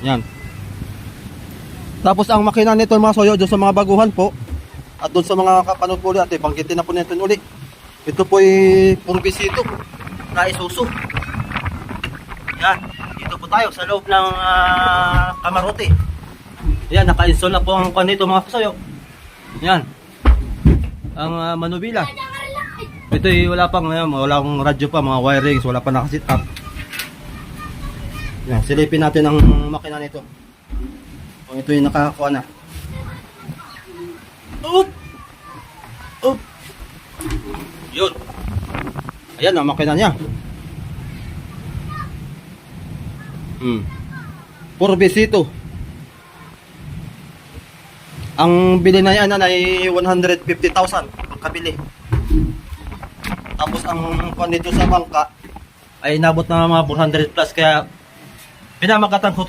Yan. Tapos ang makina nito mga soyo, doon sa mga baguhan po, at doon sa mga kapanood po ulit, banggitin na po natin ulit. Ito po ay purbisito na Isuzu. Yan. Dito po tayo sa loob ng kamarote. Yan, naka-install na po ang kanito mga kasoyo. Yan. Ang manubila. Ito ay wala pang, wala akong radyo pa, mga wirings, wala pa nakasit up. Yan, silipin natin ang makina nito. Kung ito yung nakakuha na. Oop! Oop! Yun. Ayan ang makina niya. Purbisito. Ang bili na yan ay 150,000 pagkabili. Tapos ang kung dito sa bangka ay nabot na mga 400 plus, kaya pinamagatan ko to